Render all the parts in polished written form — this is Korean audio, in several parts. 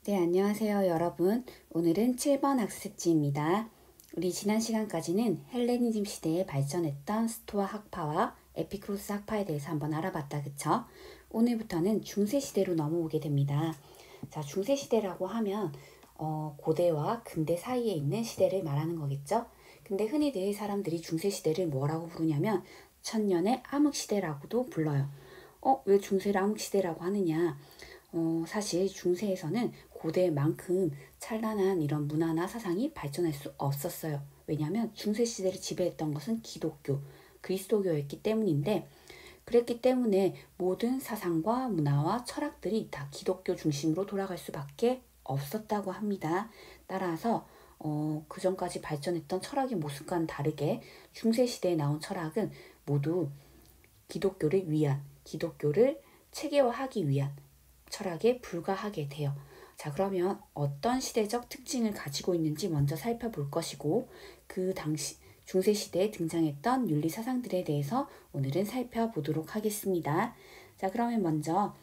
네, 안녕하세요, 여러분. 오늘은 7번 학습지입니다. 우리 지난 시간까지는 헬레니즘 시대에 발전했던 스토아 학파와 에피쿠로스 학파에 대해서 한번 알아봤다, 그쵸? 오늘부터는 중세 시대로 넘어오게 됩니다. 자, 중세 시대라고 하면 고대와 근대 사이에 있는 시대를 말하는 거겠죠? 근데 흔히들 사람들이 중세 시대를 뭐라고 부르냐면 천년의 암흑 시대라고도 불러요. 왜 중세를 암흑 시대라고 하느냐? 사실 중세에서는 고대만큼 찬란한 이런 문화나 사상이 발전할 수 없었어요. 왜냐하면 중세 시대를 지배했던 것은 기독교, 그리스도교였기 때문인데, 그랬기 때문에 모든 사상과 문화와 철학들이 다 기독교 중심으로 돌아갈 수밖에 없었다고 합니다. 따라서 그 전까지 발전했던 철학의 모습과는 다르게 중세 시대에 나온 철학은 모두 기독교를 위한, 기독교를 체계화하기 위한 철학에 불과하게 돼요. 자, 그러면 어떤 시대적 특징을 가지고 있는지 먼저 살펴볼 것이고, 그 당시 중세시대에 등장했던 윤리 사상들에 대해서 오늘은 살펴보도록 하겠습니다. 자, 그러면 먼저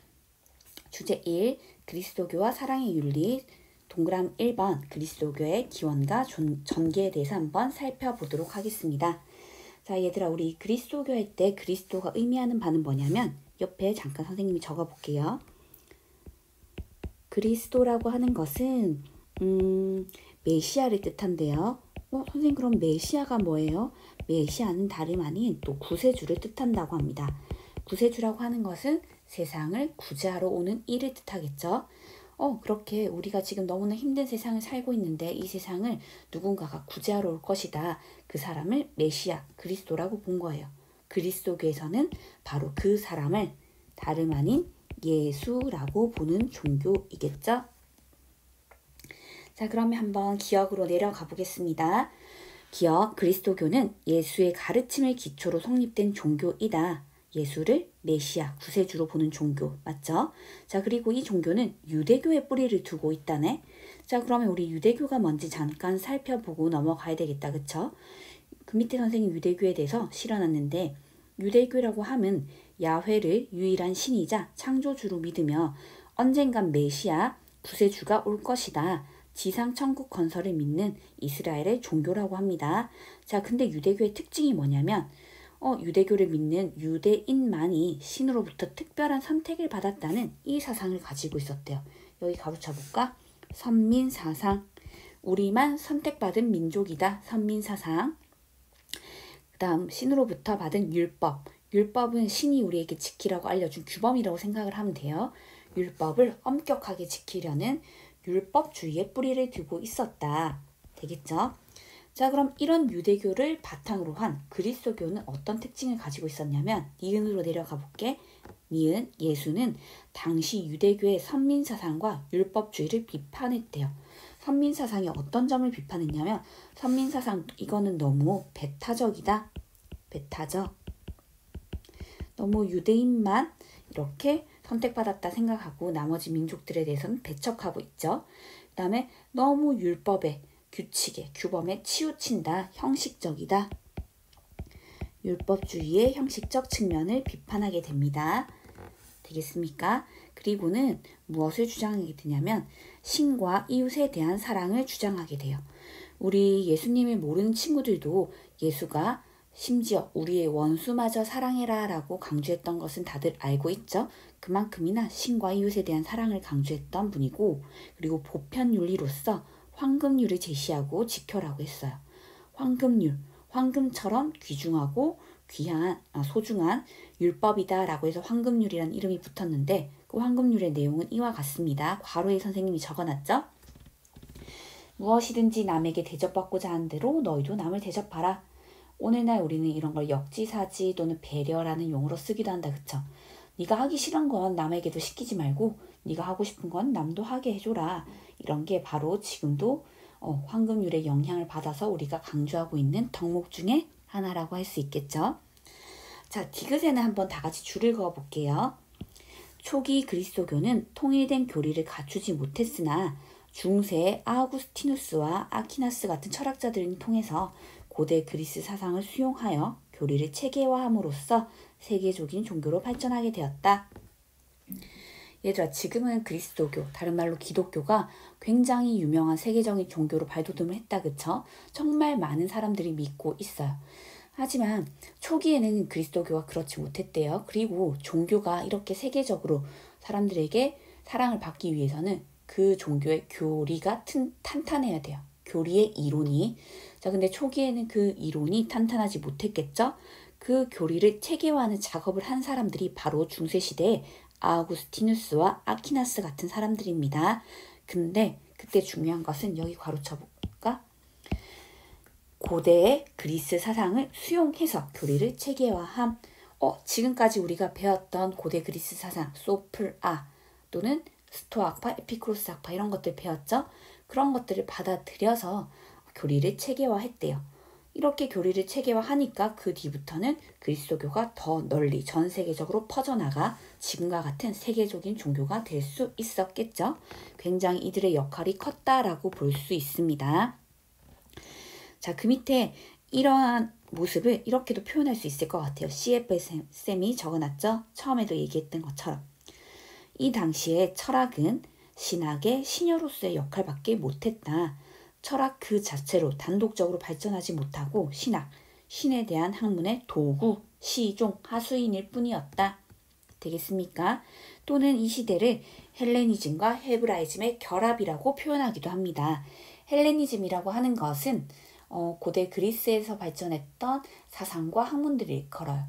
주제 1, 그리스도교와 사랑의 윤리, 동그라미 1번, 그리스도교의 기원과 전개에 대해서 한번 살펴보도록 하겠습니다. 자, 얘들아, 우리 그리스도교 할 때 그리스도가 의미하는 바는 뭐냐면, 옆에 잠깐 선생님이 적어볼게요. 그리스도라고 하는 것은 메시아를 뜻한대요. 선생님, 그럼 메시아가 뭐예요? 메시아는 다름 아닌 또 구세주를 뜻한다고 합니다. 구세주라고 하는 것은 세상을 구제하러 오는 이를 뜻하겠죠. 그렇게 우리가 지금 너무나 힘든 세상을 살고 있는데 이 세상을 누군가가 구제하러 올 것이다. 그 사람을 메시아, 그리스도라고 본 거예요. 그리스도교에서는 바로 그 사람을 다름 아닌 예수라고 보는 종교이겠죠? 자, 그러면 한번 기억으로 내려가 보겠습니다. 기억, 그리스도교는 예수의 가르침을 기초로 성립된 종교이다. 예수를 메시아, 구세주로 보는 종교, 맞죠? 자, 그리고 이 종교는 유대교의 뿌리를 두고 있다네. 자, 그러면 우리 유대교가 뭔지 잠깐 살펴보고 넘어가야 되겠다, 그쵸? 그 밑에 선생님 유대교에 대해서 실어놨는데, 유대교라고 함은 야훼를 유일한 신이자 창조주로 믿으며 언젠간 메시아, 구세주가 올 것이다. 지상 천국 건설을 믿는 이스라엘의 종교라고 합니다. 자, 근데 유대교의 특징이 뭐냐면 유대교를 믿는 유대인만이 신으로부터 특별한 선택을 받았다는 이 사상을 가지고 있었대요. 여기 가로쳐볼까? 선민사상. 우리만 선택받은 민족이다. 선민사상. 그 다음 신으로부터 받은 율법. 율법은 신이 우리에게 지키라고 알려준 규범이라고 생각을 하면 돼요. 율법을 엄격하게 지키려는 율법주의의 뿌리를 두고 있었다. 되겠죠? 자, 그럼 이런 유대교를 바탕으로 한 그리스도교는 어떤 특징을 가지고 있었냐면, 니은으로 내려가 볼게. 니은, 예수는 당시 유대교의 선민사상과 율법주의를 비판했대요. 선민사상이 어떤 점을 비판했냐면, 선민사상 이거는 너무 배타적이다. 배타적. 너무 유대인만 이렇게 선택받았다 생각하고 나머지 민족들에 대해서는 배척하고 있죠. 그 다음에 너무 율법에, 규칙에, 규범에 치우친다. 형식적이다. 율법주의의 형식적 측면을 비판하게 됩니다. 되겠습니까? 그리고는 무엇을 주장하게 되냐면 신과 이웃에 대한 사랑을 주장하게 돼요. 우리 예수님을 모르는 친구들도 예수가 심지어 우리의 원수마저 사랑해라 라고 강조했던 것은 다들 알고 있죠. 그만큼이나 신과 이웃에 대한 사랑을 강조했던 분이고, 그리고 보편윤리로서 황금률을 제시하고 지켜라고 했어요. 황금률, 황금처럼 귀중하고 소중한 율법이다 라고 해서 황금률이라는 이름이 붙었는데, 그 황금률의 내용은 이와 같습니다. 괄호에 선생님이 적어놨죠. 무엇이든지 남에게 대접받고자 하는 대로 너희도 남을 대접하라. 오늘날 우리는 이런 걸 역지사지 또는 배려라는 용어로 쓰기도 한다, 그쵸? 네가 하기 싫은 건 남에게도 시키지 말고 네가 하고 싶은 건 남도 하게 해줘라. 이런 게 바로 지금도 황금률의 영향을 받아서 우리가 강조하고 있는 덕목 중에 하나라고 할 수 있겠죠. 자, 디귿에는 한번 다 같이 줄을 그어 볼게요. 초기 그리스도교는 통일된 교리를 갖추지 못했으나 중세 아우구스티누스와 아퀴나스 같은 철학자들을 통해서 고대 그리스 사상을 수용하여 교리를 체계화함으로써 세계적인 종교로 발전하게 되었다. 얘들아, 지금은 그리스도교, 다른 말로 기독교가 굉장히 유명한 세계적인 종교로 발돋움을 했다, 그쵸? 정말 많은 사람들이 믿고 있어요. 하지만 초기에는 그리스도교가 그렇지 못했대요. 그리고 종교가 이렇게 세계적으로 사람들에게 사랑을 받기 위해서는 그 종교의 교리가 탄탄해야 돼요. 교리의 이론이. 자, 근데 초기에는 그 이론이 탄탄하지 못했겠죠? 그 교리를 체계화하는 작업을 한 사람들이 바로 중세시대의 아우구스티누스와 아퀴나스 같은 사람들입니다. 근데 그때 중요한 것은 여기 괄호쳐볼까? 고대의 그리스 사상을 수용해서 교리를 체계화함. 지금까지 우리가 배웠던 고대 그리스 사상, 소플아 또는 스토아파, 에피쿠로스 학파 이런 것들 배웠죠? 그런 것들을 받아들여서 교리를 체계화했대요. 이렇게 교리를 체계화하니까 그 뒤부터는 그리스도교가 더 널리 전 세계적으로 퍼져나가 지금과 같은 세계적인 종교가 될 수 있었겠죠. 굉장히 이들의 역할이 컸다라고 볼 수 있습니다. 자, 그 밑에 이러한 모습을 이렇게도 표현할 수 있을 것 같아요. CF쌤이 적어놨죠? 처음에도 얘기했던 것처럼. 이 당시에 철학은 신학의 시녀로서의 역할밖에 못했다. 철학 그 자체로 단독적으로 발전하지 못하고 신에 대한 학문의 도구, 시종, 하수인일 뿐이었다. 되겠습니까? 또는 이 시대를 헬레니즘과 헤브라이즘의 결합이라고 표현하기도 합니다. 헬레니즘이라고 하는 것은 고대 그리스에서 발전했던 사상과 학문들을 일컬어요.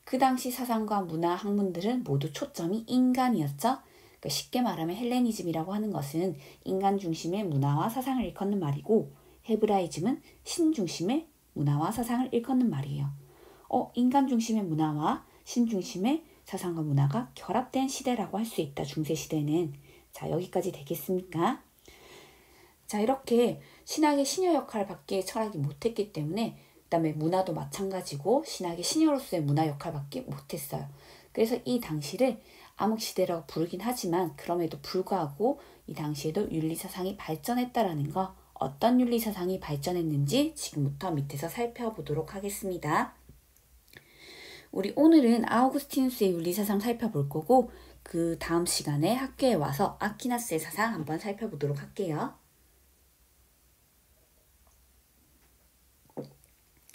그 당시 사상과 문화 학문들은 모두 초점이 인간이었죠. 그러니까 쉽게 말하면 헬레니즘이라고 하는 것은 인간 중심의 문화와 사상을 일컫는 말이고, 헤브라이즘은 신 중심의 문화와 사상을 일컫는 말이에요. 인간 중심의 문화와 신 중심의 사상과 문화가 결합된 시대라고 할 수 있다. 중세시대는. 자, 여기까지 되겠습니까? 자, 이렇게 신학의 시녀 역할밖에 철학이 못했기 때문에, 그 다음에 문화도 마찬가지고 신학의 시녀로서의 문화 역할밖에 못했어요. 그래서 이 당시를 암흑시대라고 부르긴 하지만 그럼에도 불구하고 이 당시에도 윤리사상이 발전했다라는 거, 어떤 윤리사상이 발전했는지 지금부터 밑에서 살펴보도록 하겠습니다. 우리 오늘은 아우구스티누스의 윤리사상 살펴볼 거고, 그 다음 시간에 학교에 와서 아퀴나스의 사상 한번 살펴보도록 할게요.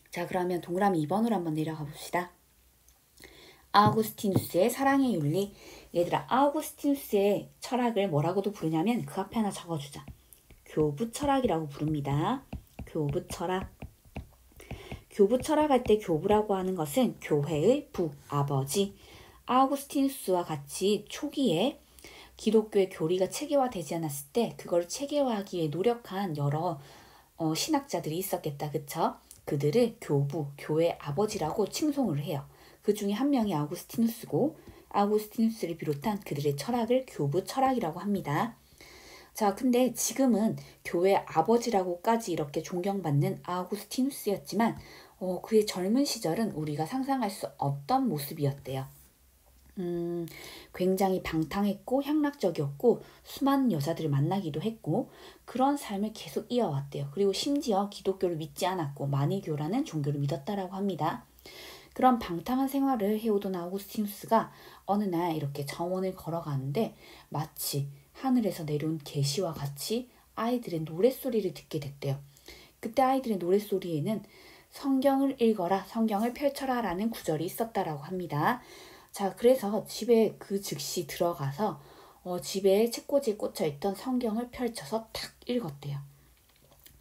자, 그러면 동그라미 2번으로 한번 내려가 봅시다. 아우구스티누스의 사랑의 윤리. 얘들아, 아우구스티누스의 철학을 뭐라고도 부르냐면 그 앞에 하나 적어주자. 교부 철학이라고 부릅니다. 교부 철학. 교부 철학할 때 교부라고 하는 것은 교회의 부, 아버지. 아우구스티누스와 같이 초기에 기독교의 교리가 체계화되지 않았을 때 그걸 체계화하기 위해 노력한 여러 신학자들이 있었겠다. 그쵸? 그들을 교부, 교회 아버지라고 칭송을 해요. 그 중에 한 명이 아우구스티누스고, 아우구스티누스를 비롯한 그들의 철학을 교부 철학이라고 합니다. 자, 근데 지금은 교회 아버지라고까지 이렇게 존경받는 아우구스티누스였지만 그의 젊은 시절은 우리가 상상할 수 없던 모습이었대요. 굉장히 방탕했고 향락적이었고 수많은 여자들을 만나기도 했고 그런 삶을 계속 이어왔대요. 그리고 심지어 기독교를 믿지 않았고 마니교라는 종교를 믿었다라고 합니다. 그런 방탕한 생활을 해오던 아우구스티누스가 어느 날 이렇게 정원을 걸어가는데 마치 하늘에서 내려온 계시와 같이 아이들의 노랫소리를 듣게 됐대요. 그때 아이들의 노랫소리에는 성경을 읽어라, 성경을 펼쳐라 라는 구절이 있었다라고 합니다. 자, 그래서 집에 그 즉시 들어가서 집에 책꽂이에 꽂혀있던 성경을 펼쳐서 탁 읽었대요.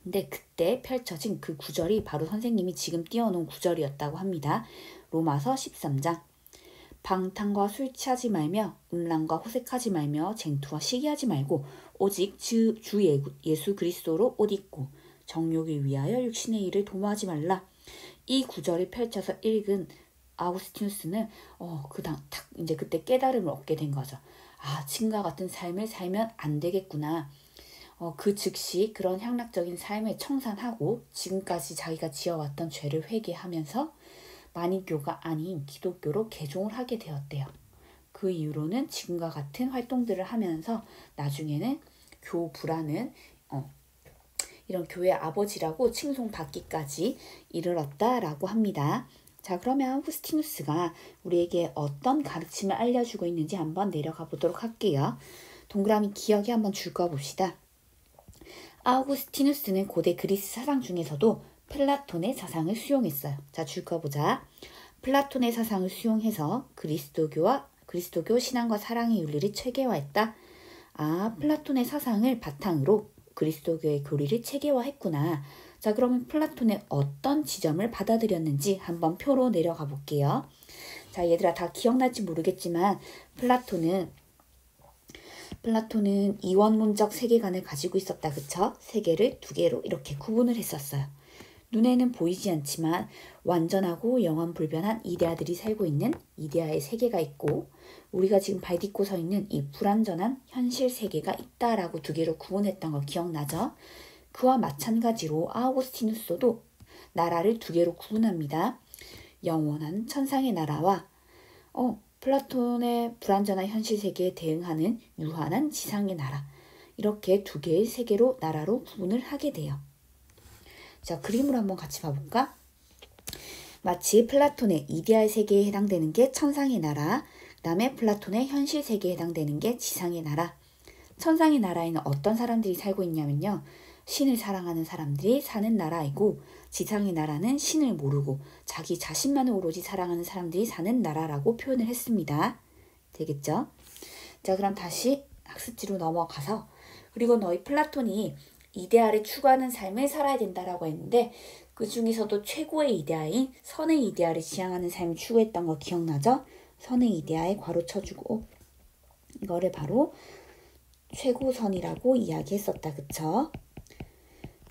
근데 그때 펼쳐진 그 구절이 바로 선생님이 지금 띄워놓은 구절이었다고 합니다. 로마서 13장. 방탕과 술 취하지 말며 음란과 호색하지 말며 쟁투와 시기하지 말고 오직 주 예수 그리스도로 옷 입고 정욕을 위하여 육신의 일을 도모하지 말라. 이 구절을 펼쳐서 읽은 아우구스티누스는 탁 이제 그때 깨달음을 얻게 된 거죠. 아, 지금과 같은 삶을 살면 안 되겠구나. 그 즉시 그런 향락적인 삶을 청산하고 지금까지 자기가 지어왔던 죄를 회개하면서 마니교가 아닌 기독교로 개종을 하게 되었대요. 그 이후로는 지금과 같은 활동들을 하면서 나중에는 교부라는 이런 교회 아버지라고 칭송받기까지 이르렀다라고 합니다. 자, 그러면 아우구스티누스가 우리에게 어떤 가르침을 알려주고 있는지 한번 내려가 보도록 할게요. 동그라미 기억에 한번 줄거 봅시다. 아우구스티누스는 고대 그리스 사상 중에서도 플라톤의 사상을 수용했어요. 자, 줄거 보자. 플라톤의 사상을 수용해서 그리스도교 신앙과 사랑의 윤리를 체계화했다. 아, 플라톤의 사상을 바탕으로 그리스도교의 교리를 체계화했구나. 자, 그러면 플라톤의 어떤 지점을 받아들였는지 한번 표로 내려가 볼게요. 자, 얘들아 다 기억날지 모르겠지만 플라톤은 이원론적 세계관을 가지고 있었다. 그쵸? 세계를 두 개로 이렇게 구분을 했었어요. 눈에는 보이지 않지만 완전하고 영원불변한 이데아들이 살고 있는 이데아의 세계가 있고, 우리가 지금 발 딛고 서 있는 이 불완전한 현실 세계가 있다라고 두 개로 구분했던 거 기억나죠? 그와 마찬가지로 아우구스티누스도 나라를 두 개로 구분합니다. 영원한 천상의 나라와 플라톤의 불완전한 현실 세계에 대응하는 유한한 지상의 나라, 이렇게 두 개의 세계로 나라로 구분을 하게 돼요. 자, 그림으로 한번 같이 봐볼까? 마치 플라톤의 이데아의 세계에 해당되는 게 천상의 나라, 그 다음에 플라톤의 현실 세계에 해당되는 게 지상의 나라. 천상의 나라에는 어떤 사람들이 살고 있냐면요, 신을 사랑하는 사람들이 사는 나라이고, 지상의 나라는 신을 모르고 자기 자신만을 오로지 사랑하는 사람들이 사는 나라라고 표현을 했습니다. 되겠죠? 자, 그럼 다시 학습지로 넘어가서, 그리고 너희 플라톤이 이데아를 추구하는 삶을 살아야 된다라고 했는데, 그 중에서도 최고의 이데아인 선의 이데아를 지향하는 삶을 추구했던 거 기억나죠? 선의 이데아에 괄호 쳐주고 이거를 바로 최고선이라고 이야기했었다. 그쵸?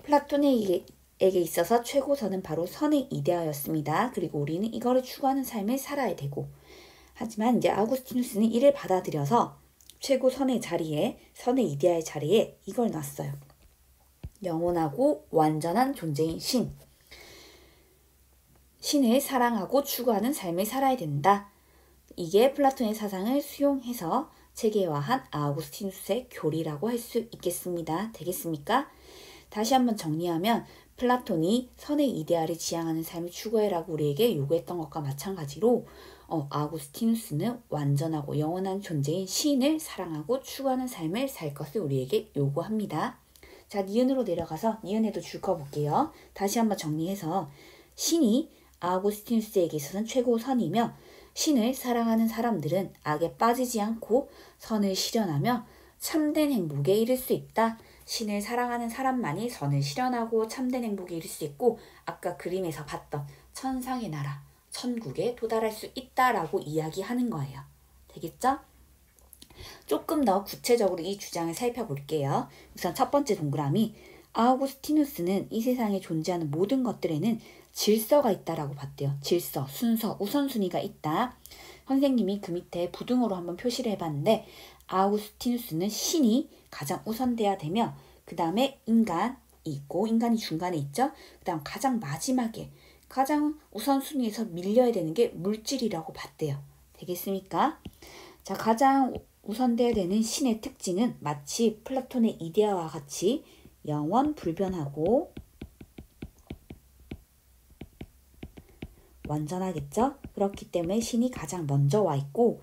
플라톤에게 있어서 최고선은 바로 선의 이데아였습니다. 그리고 우리는 이거를 추구하는 삶을 살아야 되고, 하지만 이제 아우구스티누스는 이를 받아들여서 최고선의 자리에, 선의 이데아의 자리에 이걸 놨어요. 영원하고 완전한 존재인 신을 사랑하고 추구하는 삶을 살아야 된다. 이게 플라톤의 사상을 수용해서 체계화한 아우구스티누스의 교리라고 할 수 있겠습니다. 되겠습니까? 다시 한번 정리하면, 플라톤이 선의 이데아를 지향하는 삶을 추구해라고 우리에게 요구했던 것과 마찬가지로 아우구스티누스는 완전하고 영원한 존재인 신을 사랑하고 추구하는 삶을 살 것을 우리에게 요구합니다. 자, 니은으로 내려가서 니은에도 줄거 볼게요. 다시 한번 정리해서, 신이 아우구스티누스에게 있어서는 최고선이며, 신을 사랑하는 사람들은 악에 빠지지 않고 선을 실현하며 참된 행복에 이를 수 있다. 신을 사랑하는 사람만이 선을 실현하고 참된 행복에 이를 수 있고, 아까 그림에서 봤던 천상의 나라, 천국에 도달할 수 있다라고 이야기하는 거예요. 되겠죠? 조금 더 구체적으로 이 주장을 살펴볼게요. 우선 첫 번째 동그라미, 아우구스티누스는 이 세상에 존재하는 모든 것들에는 질서가 있다라고 봤대요. 질서, 순서, 우선순위가 있다. 선생님이 그 밑에 부등호로 한번 표시를 해봤는데, 아우구스티누스는 신이 가장 우선돼야 되며, 그 다음에 인간이 있고, 인간이 중간에 있죠. 그 다음 가장 마지막에 가장 우선순위에서 밀려야 되는 게 물질이라고 봤대요. 되겠습니까? 자, 가장 우선돼야 되는 신의 특징은 마치 플라톤의 이데아와 같이 영원 불변하고 완전하겠죠? 그렇기 때문에 신이 가장 먼저 와 있고,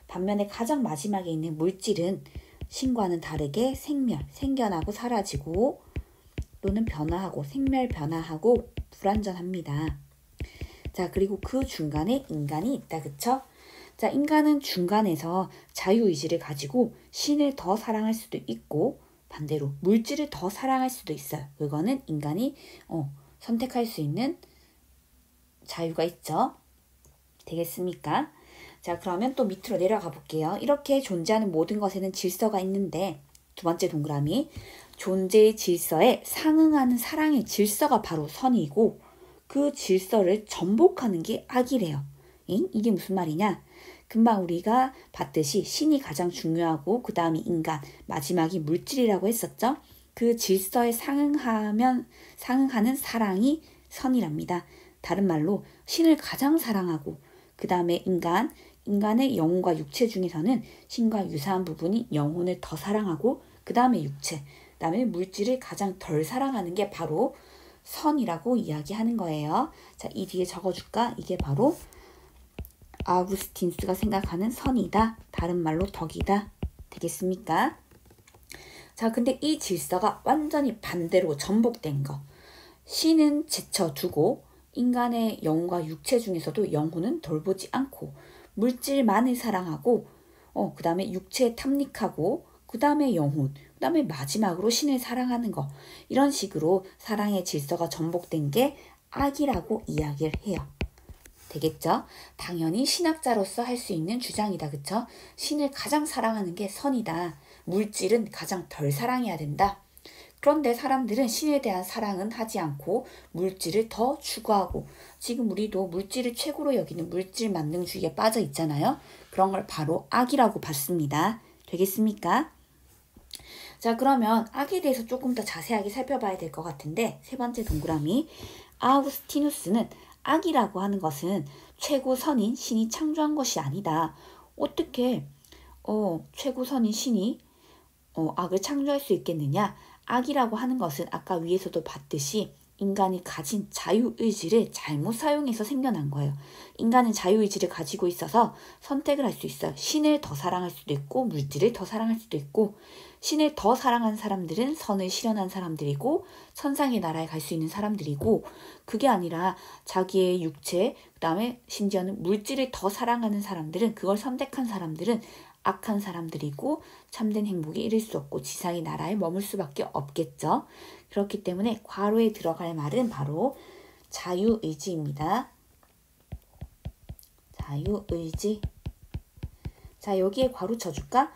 반면에 가장 마지막에 있는 물질은 신과는 다르게 생겨나고 사라지고 또는 변화하고 생멸변화하고 불완전합니다. 자, 그리고 그 중간에 인간이 있다. 그쵸? 자, 인간은 중간에서 자유의지를 가지고 신을 더 사랑할 수도 있고, 반대로 물질을 더 사랑할 수도 있어요. 그거는 인간이 선택할 수 있는 자유가 있죠. 되겠습니까? 자, 그러면 또 밑으로 내려가 볼게요. 이렇게 존재하는 모든 것에는 질서가 있는데, 두 번째 동그라미, 존재의 질서에 상응하는 사랑의 질서가 바로 선이고, 그 질서를 전복하는 게 악이래요. 이게 무슨 말이냐? 금방 우리가 봤듯이 신이 가장 중요하고 그 다음이 인간, 마지막이 물질이라고 했었죠. 그 질서에 상응하는 사랑이 선이랍니다. 다른 말로 신을 가장 사랑하고 그 다음에 인간의 영혼과 육체 중에서는 신과 유사한 부분이 영혼을 더 사랑하고 그 다음에 육체, 그 다음에 물질을 가장 덜 사랑하는 게 바로 선이라고 이야기하는 거예요. 자, 이 뒤에 적어줄까? 이게 바로 아우구스티누스가 생각하는 선이다. 다른 말로 덕이다. 되겠습니까? 자, 근데 이 질서가 완전히 반대로 전복된 거. 신은 제쳐두고 인간의 영혼과 육체 중에서도 영혼은 돌보지 않고 물질만을 사랑하고 그 다음에 육체에 탐닉하고 그 다음에 영혼, 그 다음에 마지막으로 신을 사랑하는 거. 이런 식으로 사랑의 질서가 전복된 게 악이라고 이야기를 해요. 되겠죠? 당연히 신학자로서 할 수 있는 주장이다. 그쵸? 신을 가장 사랑하는 게 선이다. 물질은 가장 덜 사랑해야 된다. 그런데 사람들은 신에 대한 사랑은 하지 않고 물질을 더 추구하고 지금 우리도 물질을 최고로 여기는 물질 만능주의에 빠져 있잖아요. 그런 걸 바로 악이라고 봤습니다. 되겠습니까? 자, 그러면 악에 대해서 조금 더 자세하게 살펴봐야 될 것 같은데 세 번째 동그라미 아우구스티누스는 악이라고 하는 것은 최고선인 신이 창조한 것이 아니다. 어떻게 최고선인 신이 악을 창조할 수 있겠느냐? 악이라고 하는 것은 아까 위에서도 봤듯이 인간이 가진 자유의지를 잘못 사용해서 생겨난 거예요. 인간은 자유의지를 가지고 있어서 선택을 할 수 있어요. 신을 더 사랑할 수도 있고 물질을 더 사랑할 수도 있고 신을 더 사랑한 사람들은 선을 실현한 사람들이고 천상의 나라에 갈 수 있는 사람들이고 그게 아니라 자기의 육체 그 다음에 심지어는 물질을 더 사랑하는 사람들은 그걸 선택한 사람들은 악한 사람들이고 참된 행복에 이를 수 없고 지상의 나라에 머물 수밖에 없겠죠. 그렇기 때문에 괄호에 들어갈 말은 바로 자유의지입니다. 자유의지. 자, 여기에 괄호 쳐줄까?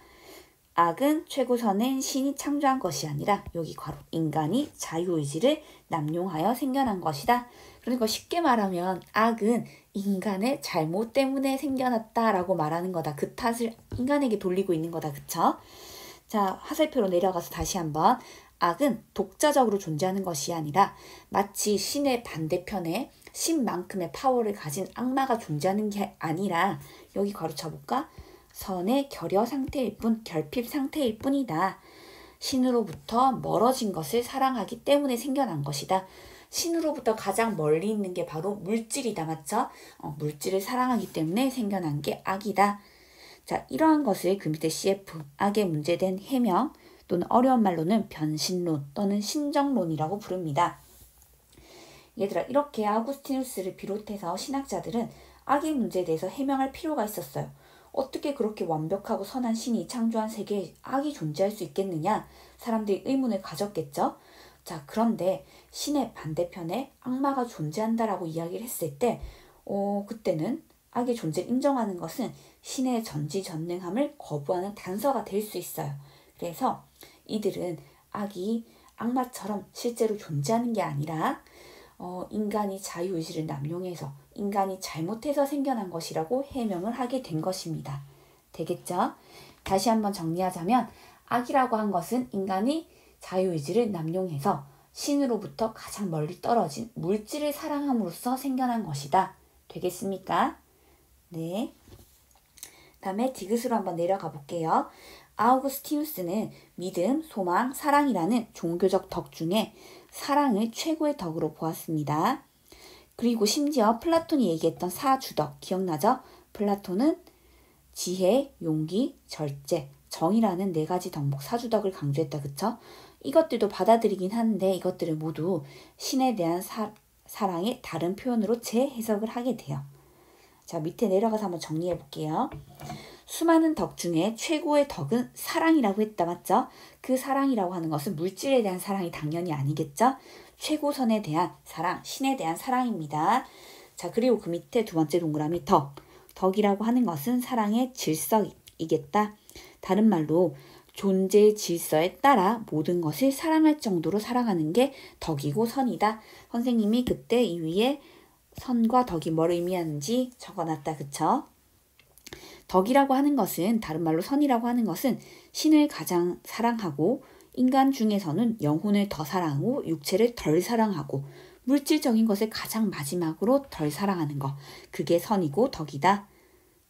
악은 최고선인 신이 창조한 것이 아니라 여기 괄호 인간이 자유의지를 남용하여 생겨난 것이다. 그러니까 쉽게 말하면 악은 인간의 잘못 때문에 생겨났다라고 말하는 거다. 그 탓을 인간에게 돌리고 있는 거다. 그쵸? 자, 화살표로 내려가서 다시 한번 악은 독자적으로 존재하는 것이 아니라 마치 신의 반대편에 신만큼의 파워를 가진 악마가 존재하는 게 아니라 여기 괄호 쳐볼까? 선의 결여 상태일 뿐, 결핍 상태일 뿐이다. 신으로부터 멀어진 것을 사랑하기 때문에 생겨난 것이다. 신으로부터 가장 멀리 있는 게 바로 물질이다. 맞죠? 물질을 사랑하기 때문에 생겨난 게 악이다. 자, 이러한 것을 그 밑에 CF, 악의 문제된 해명 또는 어려운 말로는 변신론 또는 신정론이라고 부릅니다. 얘들아, 이렇게 아우구스티누스를 비롯해서 신학자들은 악의 문제에 대해서 해명할 필요가 있었어요. 어떻게 그렇게 완벽하고 선한 신이 창조한 세계에 악이 존재할 수 있겠느냐? 사람들이 의문을 가졌겠죠? 자, 그런데 신의 반대편에 악마가 존재한다라고 이야기를 했을 때 그때는 악의 존재를 인정하는 것은 신의 전지전능함을 거부하는 단서가 될 수 있어요. 그래서 이들은 악이 악마처럼 실제로 존재하는 게 아니라 인간이 자유의지를 남용해서 인간이 잘못해서 생겨난 것이라고 해명을 하게 된 것입니다. 되겠죠? 다시 한번 정리하자면 악이라고 한 것은 인간이 자유의지를 남용해서 신으로부터 가장 멀리 떨어진 물질을 사랑함으로써 생겨난 것이다. 되겠습니까? 네. 다음에 디귿으로 한번 내려가 볼게요. 아우구스티누스는 믿음, 소망, 사랑이라는 종교적 덕 중에 사랑을 최고의 덕으로 보았습니다. 그리고 심지어 플라톤이 얘기했던 사주덕 기억나죠? 플라톤은 지혜, 용기, 절제, 정이라는 네 가지 덕목 사주덕을 강조했다. 그쵸? 이것들도 받아들이긴 하는데 이것들을 모두 신에 대한 사랑의 다른 표현으로 재해석을 하게 돼요. 자, 밑에 내려가서 한번 정리해 볼게요. 수많은 덕 중에 최고의 덕은 사랑이라고 했다. 맞죠? 그 사랑이라고 하는 것은 물질에 대한 사랑이 당연히 아니겠죠? 최고선에 대한 사랑, 신에 대한 사랑입니다. 자, 그리고 그 밑에 두 번째 동그라미 덕. 덕이라고 하는 것은 사랑의 질서이겠다. 다른 말로 존재의 질서에 따라 모든 것을 사랑할 정도로 사랑하는 게 덕이고 선이다. 선생님이 그때 이 위에 선과 덕이 뭘 의미하는지 적어놨다. 그쵸? 덕이라고 하는 것은 다른 말로 선이라고 하는 것은 신을 가장 사랑하고 인간 중에서는 영혼을 더 사랑하고 육체를 덜 사랑하고 물질적인 것을 가장 마지막으로 덜 사랑하는 것. 그게 선이고 덕이다.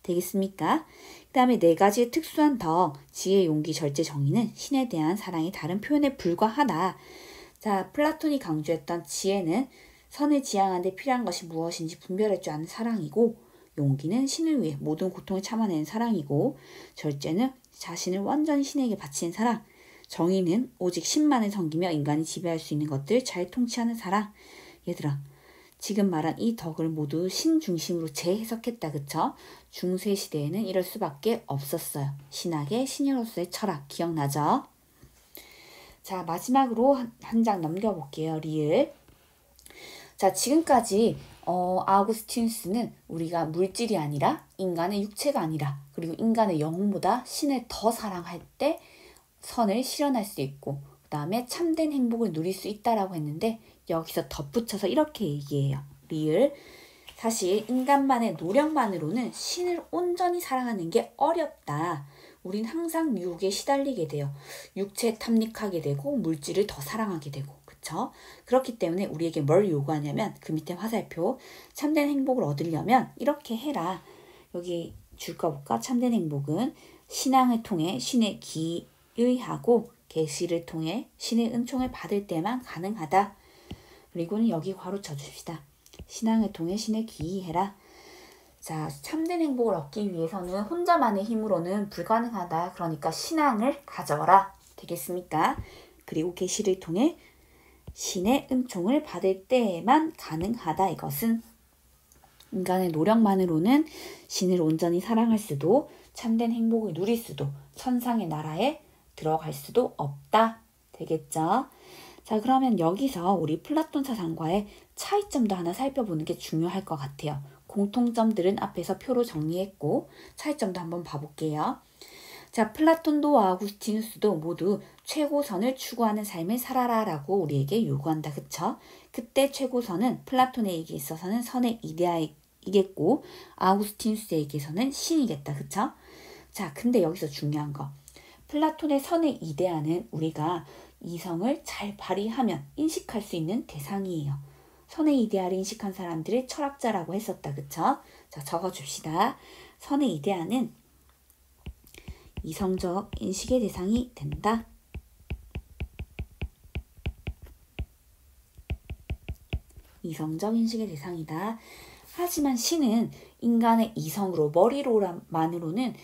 되겠습니까? 그 다음에 네 가지의 특수한 덕, 지혜, 용기, 절제, 정의는 신에 대한 사랑의 다른 표현에 불과하다. 자, 플라톤이 강조했던 지혜는 선을 지향하는 데 필요한 것이 무엇인지 분별할 줄 아는 사랑이고, 용기는 신을 위해 모든 고통을 참아내는 사랑이고, 절제는 자신을 완전히 신에게 바치는 사랑, 정의는 오직 신만을 섬기며 인간이 지배할 수 있는 것들을 잘 통치하는 사랑. 얘들아, 지금 말한 이 덕을 모두 신 중심으로 재해석했다, 그쵸? 중세시대에는 이럴 수밖에 없었어요. 신학의 신녀로서의 철학, 기억나죠? 자, 마지막으로 한 장 넘겨볼게요. 리을. 자, 지금까지 아우구스티누스는 우리가 물질이 아니라, 인간의 육체가 아니라, 그리고 인간의 영혼보다 신을 더 사랑할 때 선을 실현할 수 있고, 그 다음에 참된 행복을 누릴 수 있다라고 했는데, 여기서 덧붙여서 이렇게 얘기해요. 리을. 사실 인간만의 노력만으로는 신을 온전히 사랑하는 게 어렵다. 우린 항상 유혹에 시달리게 돼요. 육체에 탐닉하게 되고 물질을 더 사랑하게 되고, 그쵸? 그렇기 때문에 우리에게 뭘 요구하냐면, 그 밑에 화살표, 참된 행복을 얻으려면 이렇게 해라. 여기 줄 거 볼까? 참된 행복은 신앙을 통해 신의 기의하고 계시를 통해 신의 은총을 받을 때만 가능하다. 그리고는 여기 괄호 쳐줍시다. 신앙을 통해 신의 기이해라. 자, 참된 행복을 얻기 위해서는 혼자만의 힘으로는 불가능하다. 그러니까 신앙을 가져라. 되겠습니까? 그리고 계시를 통해 신의 은총을 받을 때에만 가능하다. 이것은 인간의 노력만으로는 신을 온전히 사랑할 수도, 참된 행복을 누릴 수도, 천상의 나라에 들어갈 수도 없다. 되겠죠? 자, 그러면 여기서 우리 플라톤 사상과의 차이점도 하나 살펴보는 게 중요할 것 같아요. 공통점들은 앞에서 표로 정리했고, 차이점도 한번 봐볼게요. 자, 플라톤도 아우구스티누스도 모두 최고선을 추구하는 삶을 살아라 라고 우리에게 요구한다. 그쵸? 그때 최고선은 플라톤에게 있어서는 선의 이데아이겠고, 아우구스티누스에게서는 신이겠다. 그쵸? 자, 근데 여기서 중요한 거. 플라톤의 선의 이데아는 우리가 이성을 잘 발휘하면 인식할 수 있는 대상이에요. 선의 이데아를 인식한 사람들을 철학자라고 했었다. 그쵸? 자, 적어줍시다. 선의 이데아는 이성적 인식의 대상이 된다. 이성적 인식의 대상이다. 하지만 신은 인간의 이성으로, 머리로만으로는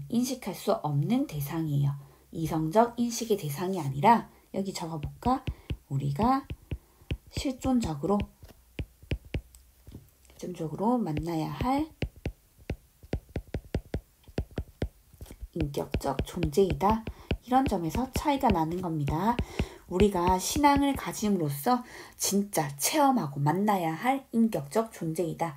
인식할 수 없는 대상이에요. 이성적 인식의 대상이 아니라, 여기 적어볼까? 우리가 실존적으로 만나야 할 인격적 존재이다. 이런 점에서 차이가 나는 겁니다. 우리가 신앙을 가짐으로써 진짜 체험하고 만나야 할 인격적 존재이다.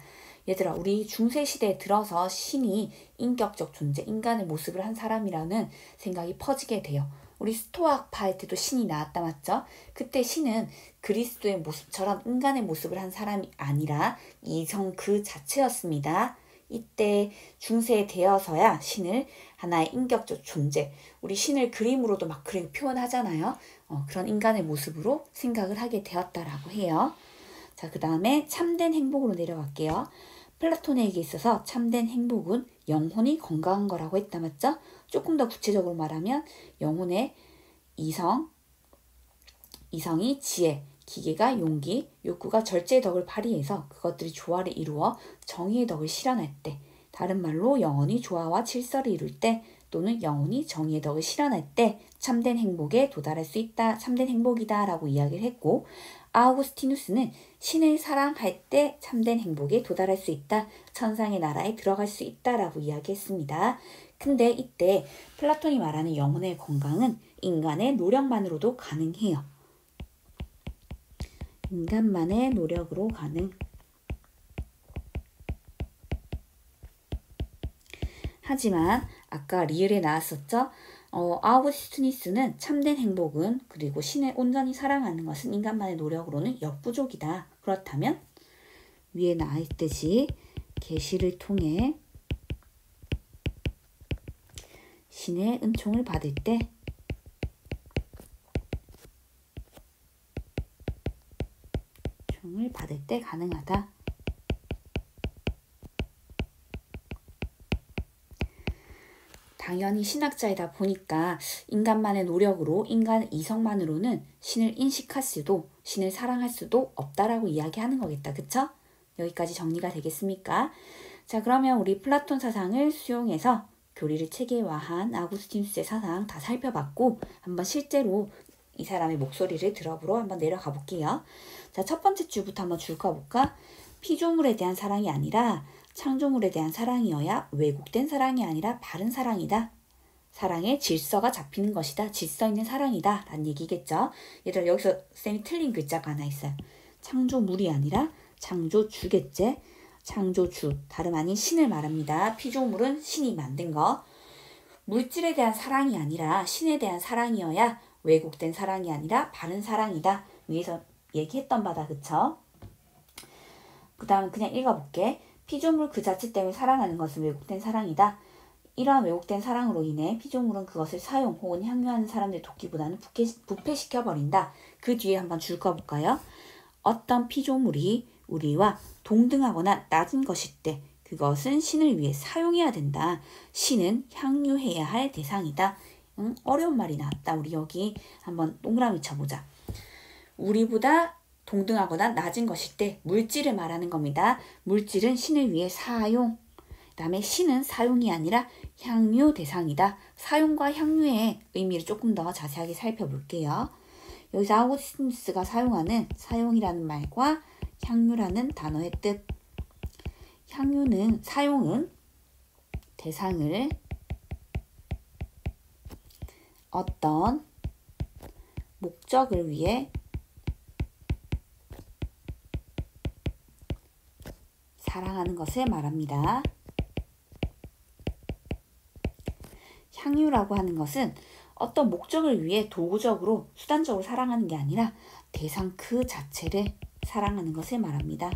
얘들아, 우리 중세시대에 들어서 신이 인격적 존재, 인간의 모습을 한 사람이라는 생각이 퍼지게 돼요. 우리 스토아파할 때도 신이 나왔다, 맞죠? 그때 신은 그리스도의 모습처럼 인간의 모습을 한 사람이 아니라 이성 그 자체였습니다. 이때 중세에 되어서야 신을 하나의 인격적 존재, 우리 신을 그림으로도 막 그렇게 표현하잖아요. 그런 인간의 모습으로 생각을 하게 되었다라고 해요. 자, 그 다음에 참된 행복으로 내려갈게요. 플라톤에게 있어서 참된 행복은 영혼이 건강한 거라고 했다, 맞죠? 조금 더 구체적으로 말하면 영혼의 이성이 지혜, 기계가 용기, 욕구가 절제의 덕을 발휘해서 그것들이 조화를 이루어 정의의 덕을 실현할 때, 다른 말로 영혼이 조화와 질서를 이룰 때, 또는 영혼이 정의의 덕을 실현할 때 참된 행복에 도달할 수 있다, 참된 행복이다 라고 이야기를 했고, 아우구스티누스는 신을 사랑할 때 참된 행복에 도달할 수 있다, 천상의 나라에 들어갈 수 있다 라고 이야기했습니다. 근데 이때 플라톤이 말하는 영혼의 건강은 인간의 노력만으로도 가능해요. 인간만의 노력으로 가능. 하지만 아까 리을에 나왔었죠? 아우구스티누스는 참된 행복은, 그리고 신을 온전히 사랑하는 것은 인간만의 노력으로는 역부족이다. 그렇다면 위에 나와있듯이 계시를 통해 신의 은총을 받을 때 가능하다. 당연히 신학자이다 보니까 인간만의 노력으로 인간 이성만으로는 신을 인식할 수도 신을 사랑할 수도 없다라고 이야기하는 거겠다. 그쵸? 여기까지 정리가 되겠습니까? 자, 그러면 우리 플라톤 사상을 수용해서 교리를 체계화한 아구스티누스의 사상 다 살펴봤고 한번 실제로 이 사람의 목소리를 들어보러 한번 내려가 볼게요. 자, 첫 번째 줄부터 한번 줄 꺼볼까? 피조물에 대한 사랑이 아니라 창조물에 대한 사랑이어야 왜곡된 사랑이 아니라 바른 사랑이다. 사랑에 질서가 잡히는 것이다. 질서 있는 사랑이다. 라는 얘기겠죠. 얘들아, 여기서 쌤이 틀린 글자가 하나 있어요. 창조물이 아니라 창조주겠지. 창조주, 다름 아닌 신을 말합니다. 피조물은 신이 만든 거. 물질에 대한 사랑이 아니라 신에 대한 사랑이어야 왜곡된 사랑이 아니라 바른 사랑이다. 위에서 얘기했던 바다. 그쵸? 그 다음 그냥 읽어볼게. 피조물 그 자체 때문에 사랑하는 것은 왜곡된 사랑이다. 이러한 왜곡된 사랑으로 인해 피조물은 그것을 사용 혹은 향유하는 사람들의 돕기보다는 부패시켜버린다. 그 뒤에 한번 줄 꺼볼까요? 어떤 피조물이 우리와 동등하거나 낮은 것일 때 그것은 신을 위해 사용해야 된다. 신은 향유해야 할 대상이다. 어려운 말이 나왔다. 우리 여기 한번 동그라미 쳐보자. 우리보다 동등하거나 낮은 것일 때 물질을 말하는 겁니다. 물질은 신을 위해 사용. 그 다음에 신은 사용이 아니라 향유 대상이다. 사용과 향유의 의미를 조금 더 자세하게 살펴볼게요. 여기서 아우구스티누스가 사용하는 사용이라는 말과 향유라는 단어의 뜻. 사용은 대상을 어떤 목적을 위해 사랑하는 것을 말합니다. 향유라고 하는 것은 어떤 목적을 위해 도구적으로, 수단적으로 사랑하는 게 아니라 대상 그 자체를 사랑하는 것을 말합니다.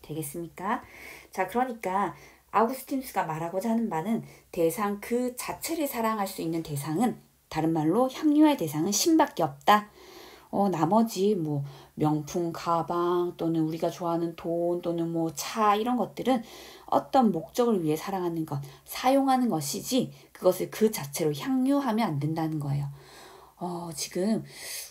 되겠습니까? 자, 그러니까 아우구스티누스가 말하고자 하는 바는 대상 그 자체를 사랑할 수 있는 대상은, 다른 말로 향유할 대상은 신밖에 없다. 나머지 뭐 명품 가방 또는 우리가 좋아하는 돈 또는 뭐 차 이런 것들은 어떤 목적을 위해 사랑하는 것, 사용하는 것이지 그것을 그 자체로 향유하면 안 된다는 거예요. 지금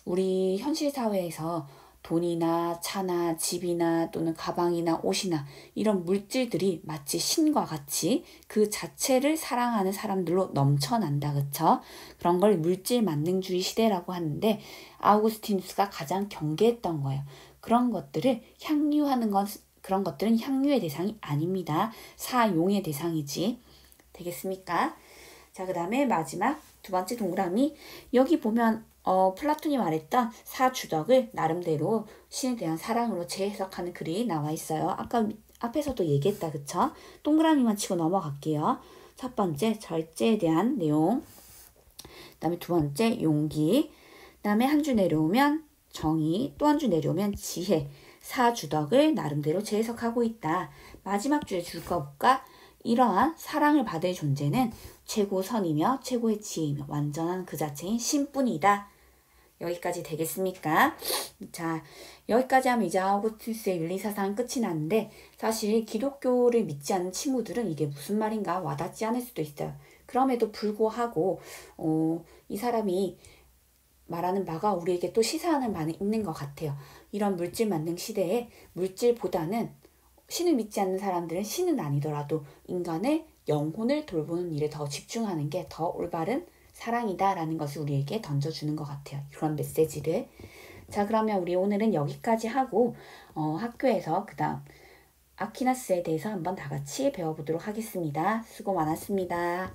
우리 현실 사회에서 돈이나 차나 집이나 또는 가방이나 옷이나 이런 물질들이 마치 신과 같이 그 자체를 사랑하는 사람들로 넘쳐난다. 그쵸? 그런 걸 물질 만능주의 시대라고 하는데 아우구스티누스가 가장 경계했던 거예요. 그런 것들을 향유하는 건, 그런 것들은 향유의 대상이 아닙니다. 사용의 대상이지. 되겠습니까? 자, 그 다음에 마지막 두 번째 동그라미. 여기 보면 플라톤이 말했던 사주덕을 나름대로 신에 대한 사랑으로 재해석하는 글이 나와 있어요. 아까 앞에서도 얘기했다. 그쵸? 동그라미만 치고 넘어갈게요. 첫 번째 절제에 대한 내용, 그 다음에 두 번째 용기, 그 다음에 한 줄 내려오면 정의, 또 한 줄 내려오면 지혜, 사주덕을 나름대로 재해석하고 있다. 마지막 줄에 줄 거 볼까? 이러한 사랑을 받을 존재는 최고선이며 최고의 지혜이며 완전한 그 자체인 신뿐이다. 여기까지 되겠습니까? 자, 여기까지 하면 이제 아우구스티누스의 윤리사상은 끝이 나는데 사실 기독교를 믿지 않는 친구들은 이게 무슨 말인가 와닿지 않을 수도 있어요. 그럼에도 불구하고 이 사람이 말하는 바가 우리에게 또 시사하는 바는 있는 것 같아요. 이런 물질 만능 시대에 물질보다는 신을 믿지 않는 사람들은 신은 아니더라도 인간의 영혼을 돌보는 일에 더 집중하는 게 더 올바른 사랑이다라는 것을 우리에게 던져주는 것 같아요. 그런 메시지를. 자, 그러면 우리 오늘은 여기까지 하고 학교에서 그 다음 아퀴나스에 대해서 한번 다 같이 배워보도록 하겠습니다. 수고 많았습니다.